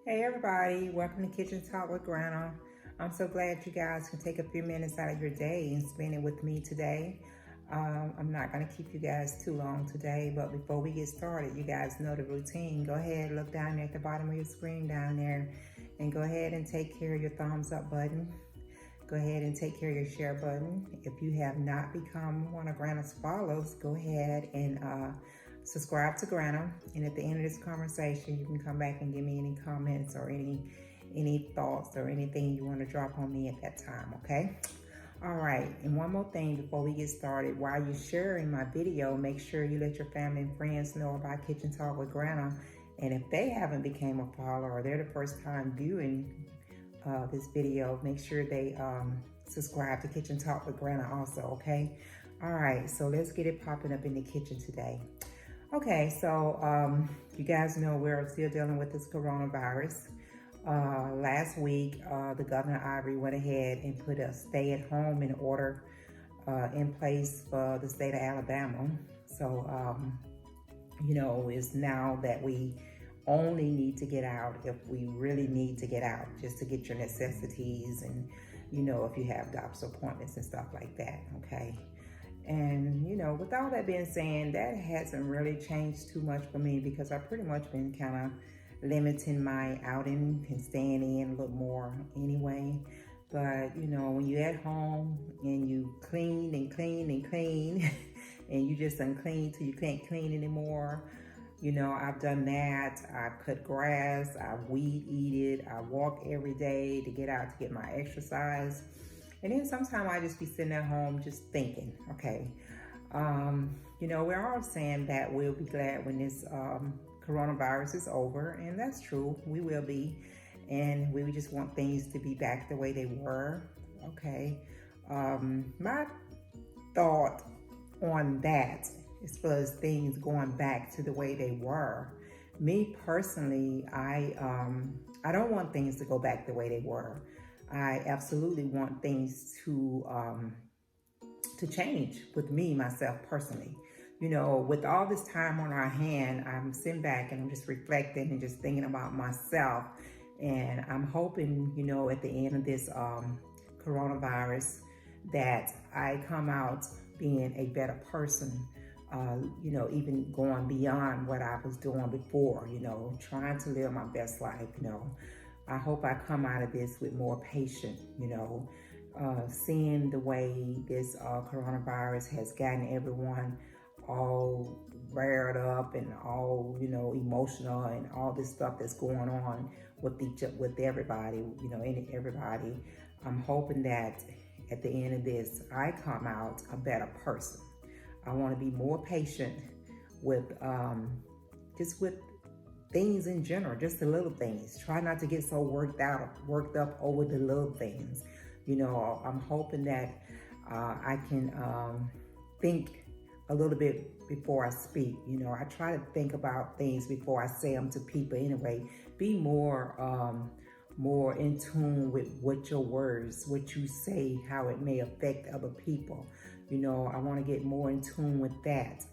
Hey everybody, welcome to Kitchen Talk with Granna. I'm so glad you guys can take a few minutes out of your day and spend it with me today. I'm not going to keep you guys too long today, but before we get started, you guys know the routine. Go ahead, look down there at the bottom of your screen down there, and go ahead and take care of your thumbs up button. Go ahead and take care of your share button. If you have not become one of Granna's followers, go ahead and subscribe to Granna. And at the end of this conversation, you can come back and give me any comments or any thoughts or anything you want to drop on me at that time, okay? All right, and one more thing before we get started. While you're sharing my video, make sure you let your family and friends know about Kitchen Talk with Granna. And if they haven't become a follower or they're the first time viewing this video, make sure they subscribe to Kitchen Talk with Granna also, okay? All right, so let's get it popping up in the kitchen today. Okay, so you guys know we're still dealing with this coronavirus. Last week, the Governor Ivory went ahead and put a stay-at-home in order in place for the state of Alabama. So, you know, it's now that we only need to get out if we really need to get out, just to get your necessities and, you know, if you have doctor's appointments and stuff like that, okay? And, you know, with all that being said, that hasn't really changed too much for me because I've pretty much been kind of limiting my outing and staying in a little more anyway. But, you know, when you're at home and you clean and clean and clean and you just unclean till you can't clean anymore, you know, I've done that. I've cut grass, I weed eat it, I walk every day to get out to get my exercise. And then sometimes I just be sitting at home just thinking, okay, you know, we're all saying that we'll be glad when this coronavirus is over, and that's true, we will be, and we just want things to be back the way they were, okay? My thought on that, as far as things going back to the way they were, me personally, I don't want things to go back the way they were. I absolutely want things to change with me, myself personally. You know, with all this time on our hand, I'm sitting back and I'm just reflecting and just thinking about myself. And I'm hoping, you know, at the end of this coronavirus that I come out being a better person. You know, even going beyond what I was doing before, you know, trying to live my best life, you know. I hope I come out of this with more patience, you know, seeing the way this coronavirus has gotten everyone all reared up and all, you know, emotional and all this stuff that's going on with everybody, you know, everybody. I'm hoping that at the end of this, I come out a better person. I want to be more patient with just with things in general, just the little things. Try not to get so worked up over the little things. You know, I'm hoping that I can think a little bit before I speak. You know, I try to think about things before I say them to people anyway. Be more in tune with what your words, what you say, how it may affect other people. You know, I want to get more in tune with that.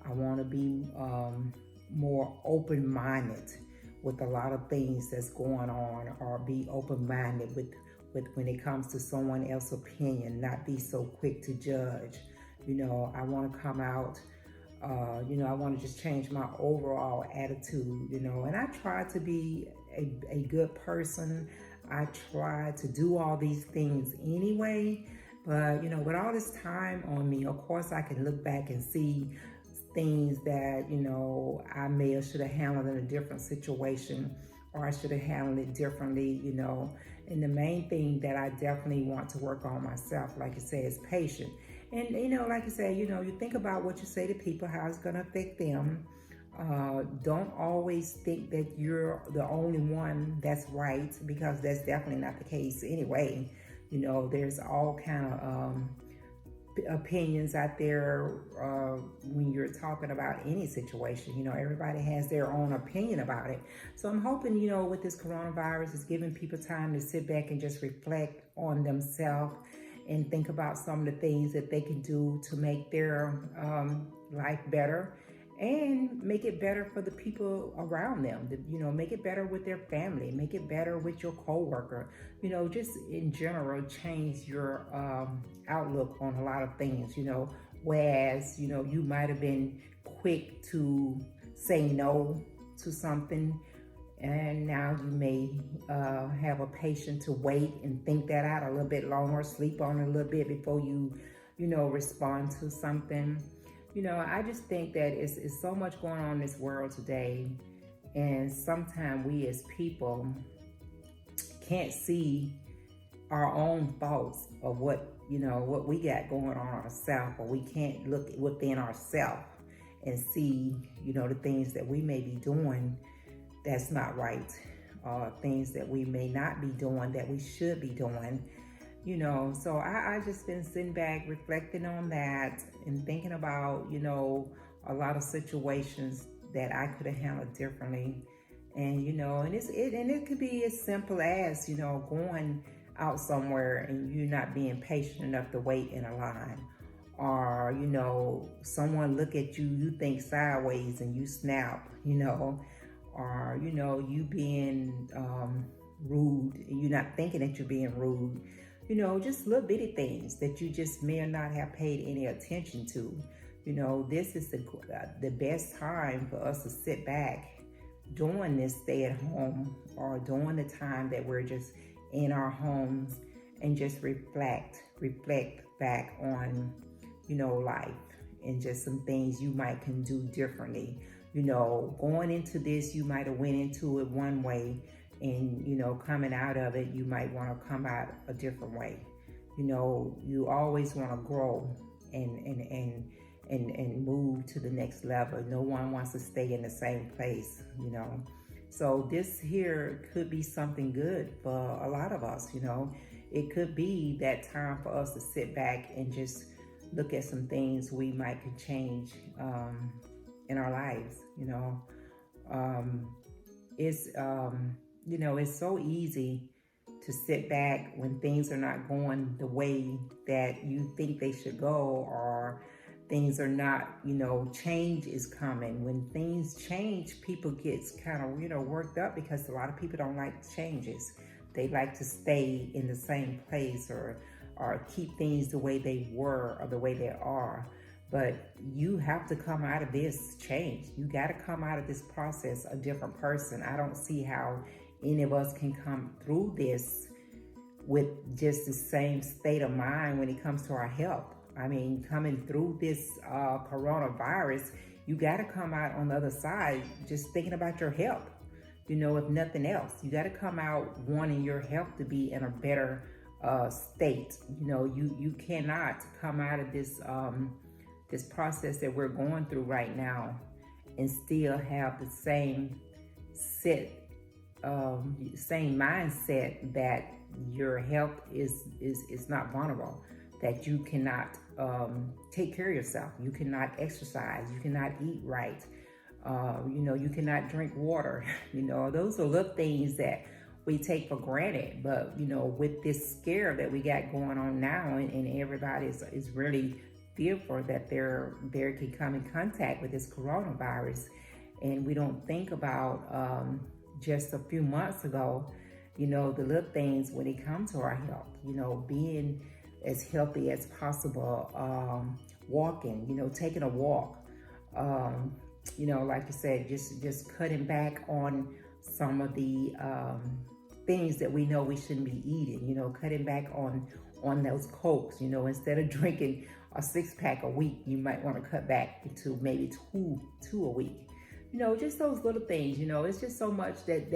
I want to be more open-minded with a lot of things that's going on, or be open-minded with when it comes to someone else's opinion, not be so quick to judge. You know, I want to come out, you know, I want to just change my overall attitude, you know, and I try to be a good person. I try to do all these things anyway, but, you know, with all this time on me, of course, I can look back and see things that, you know, I may have should have handled in a different situation, or I should have handled it differently, you know. And the main thing that I definitely want to work on myself, like I say, is patience. And, you know, like I say, you know, you think about what you say to people, how it's going to affect them. Don't always think that you're the only one that's right, because that's definitely not the case anyway. You know, there's all kind of opinions out there when you're talking about any situation. You know, everybody has their own opinion about it. So I'm hoping, you know, with this coronavirus, it's giving people time to sit back and just reflect on themselves and think about some of the things that they can do to make their life better and make it better for the people around them. Make it better with their family, make it better with your coworker. Just in general, change your outlook on a lot of things. Whereas you might have been quick to say no to something, and now you may have a patient to wait and think that out a little bit longer, sleep on it a little bit before you respond to something. I just think that it's so much going on in this world today, and sometimes we as people can't see our own thoughts of what we got going on ourselves, or we can't look within ourselves and see the things that we may be doing that's not right, things that we may not be doing that we should be doing. So I just been sitting back reflecting on that and thinking about a lot of situations that I could have handled differently. And it could be as simple as going out somewhere and you not being patient enough to wait in a line, or someone look at you, you think sideways and you snap, or you being rude and you're not thinking that you're being rude. Just little bitty things that you just may or not have paid any attention to. This is the best time for us to sit back during this stay at home, or during the time that we're just in our homes, and just reflect back on life, and just some things you might can do differently. Going into this, you might have went into it one way, and coming out of it, you might want to come out a different way. You always want to grow and move to the next level. No one wants to stay in the same place. So this here could be something good for a lot of us. It could be that time for us to sit back and just look at some things we might could change in our lives. It's so easy to sit back when things are not going the way that you think they should go, or things are not, change is coming. When things change, people get kind of, worked up, because a lot of people don't like changes. They like to stay in the same place, or keep things the way they were or the way they are. But you have to come out of this change. You got to come out of this process a different person. I don't see how any of us can come through this with just the same state of mind when it comes to our health. I mean, coming through this coronavirus, you got to come out on the other side just thinking about your health. If nothing else, you got to come out wanting your health to be in a better state. You cannot come out of this this process that we're going through right now and still have the same mindset that your health is not vulnerable, that you cannot take care of yourself, you cannot exercise, you cannot eat right, you cannot drink water. Those are little things that we take for granted. But with this scare that we got going on now, and everybody is really fearful that they can come in contact with this coronavirus, and we don't think about just a few months ago, the little things when it comes to our health, being as healthy as possible, walking, taking a walk, like you said, just cutting back on some of the things that we know we shouldn't be eating, cutting back on those Cokes, instead of drinking a 6-pack a week, you might want to cut back to maybe two a week. Just those little things. It's just so much that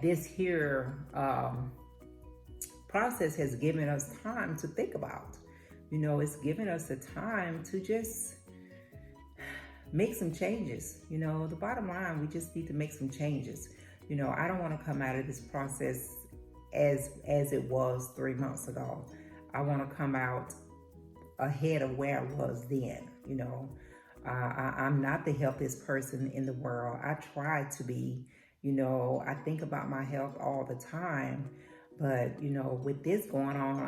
this here process has given us time to think about. It's given us the time to just make some changes. The bottom line, we just need to make some changes. I don't want to come out of this process as it was 3 months ago. I want to come out ahead of where I was then. I'm not the healthiest person in the world. I try to be. I think about my health all the time. But, with this going on,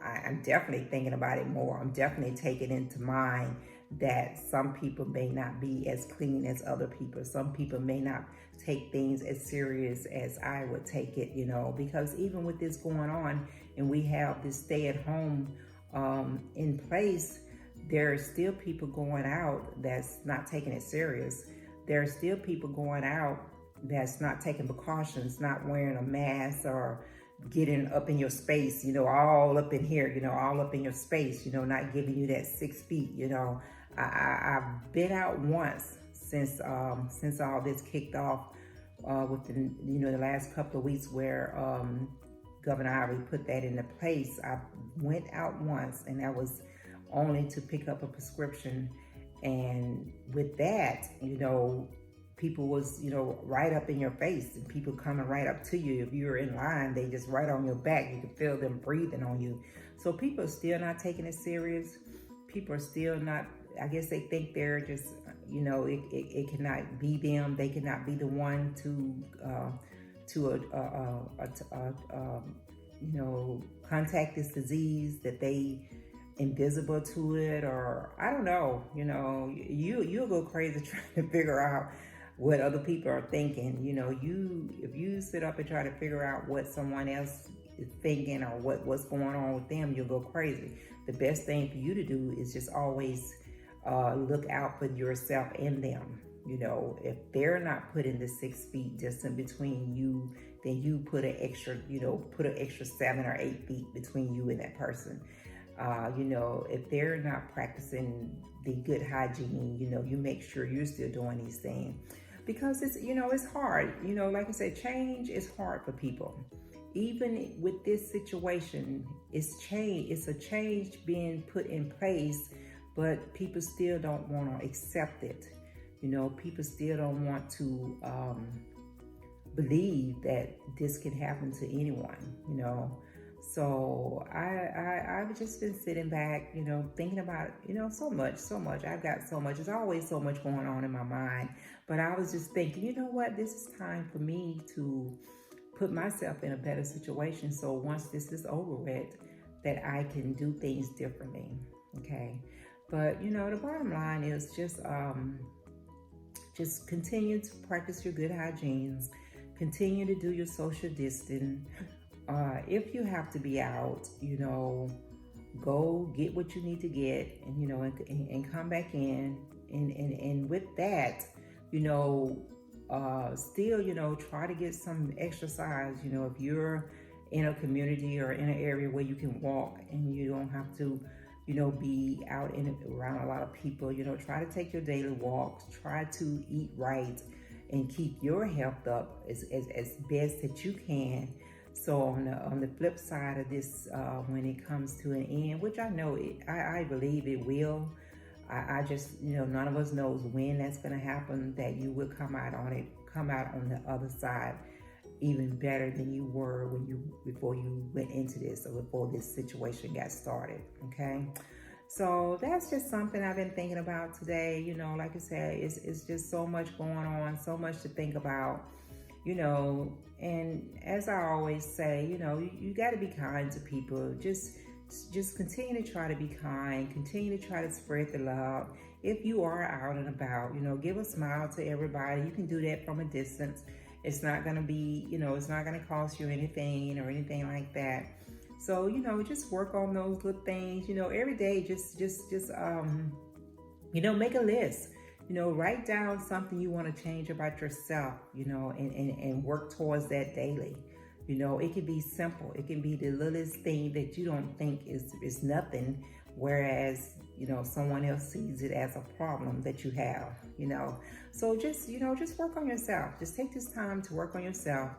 I'm definitely thinking about it more. I'm definitely taking into mind that some people may not be as clean as other people. Some people may not take things as serious as I would take it, because even with this going on and we have this stay at home in place, there are still people going out that's not taking it serious. There are still people going out that's not taking precautions, not wearing a mask or getting up in your space, all up in here, all up in your space, not giving you that 6 feet, I've been out once since all this kicked off within the last couple of weeks where Governor Ivory put that into place. I went out once, and that was only to pick up a prescription. And with that, people was, right up in your face, and people coming right up to you. If you were in line, they just right on your back. You could feel them breathing on you. So people are still not taking it serious. People are still not, I guess they think they're just, it cannot be them. They cannot be the one to contact this disease, that they invisible to it, or I don't know, you'll go crazy trying to figure out what other people are thinking. If you sit up and try to figure out what someone else is thinking or what's going on with them, you'll go crazy. The best thing for you to do is just always look out for yourself and them. If they're not putting the 6 feet distance between you, then you put an extra 7 or 8 feet between you and that person. If they're not practicing the good hygiene, you make sure you're still doing these things, because it's hard. Like I said, change is hard for people. Even with this situation, it's a change being put in place, but people still don't want to accept it. People still don't want to believe that this can happen to anyone, So I've just been sitting back, thinking about, so much. I've got so much. There's always so much going on in my mind. But I was just thinking, what? This is time for me to put myself in a better situation. So once this is over with, that I can do things differently. Okay. But, the bottom line is just continue to practice your good hygiene. Continue to do your social distancing. If you have to be out, go get what you need to get, and come back in. And with that, still, try to get some exercise. If you're in a community or in an area where you can walk and you don't have to, be out around a lot of people, try to take your daily walks, try to eat right, and keep your health up as best that you can. So on the flip side of this, when it comes to an end, which I know I believe it will, I just, none of us knows when that's going to happen, that you will come out on the other side even better than you were before you went into this, or before this situation got started. Okay. So that's just something I've been thinking about today. Like I said, it's just so much going on, so much to think about, and as I always say, you got to be kind to people. Just continue to try to be kind, continue to try to spread the love. If you are out and about, give a smile to everybody. You can do that from a distance. It's not going to be, it's not going to cost you anything or anything like that. So, just work on those little things, every day. Just make a list, write down something you want to change about yourself, and work towards that daily. It can be simple. It can be the littlest thing that you don't think is nothing, whereas, someone else sees it as a problem that you have, So just work on yourself. Just take this time to work on yourself.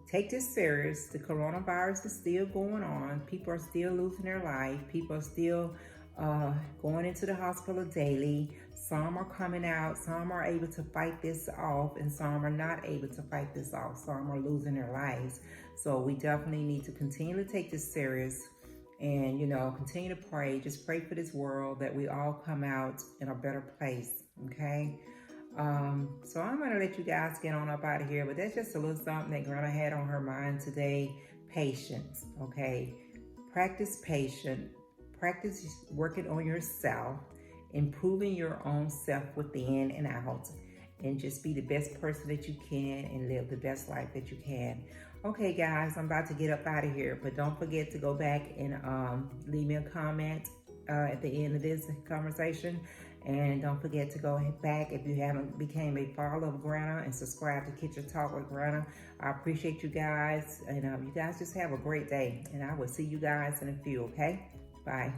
Take this serious. The coronavirus is still going on. People are still losing their life. People are still going into the hospital daily. Some are coming out. Some are able to fight this off, and some are not able to fight this off. Some are losing their lives. So we definitely need to continue to take this serious, and continue to pray. Just pray for this world, that we all come out in a better place. Okay. So I'm going to let you guys get on up out of here, but that's just a little something that Granna had on her mind today. Patience. Okay. Practice patience. Practice working on yourself, improving your own self within and out, and just be the best person that you can and live the best life that you can. Okay, guys, I'm about to get up out of here, but don't forget to go back and leave me a comment at the end of this conversation. And don't forget to go back if you haven't became a follower of Granna and subscribe to Kitchen Talk with Granna. I appreciate you guys, and you guys just have a great day. And I will see you guys in a few, okay? Bye.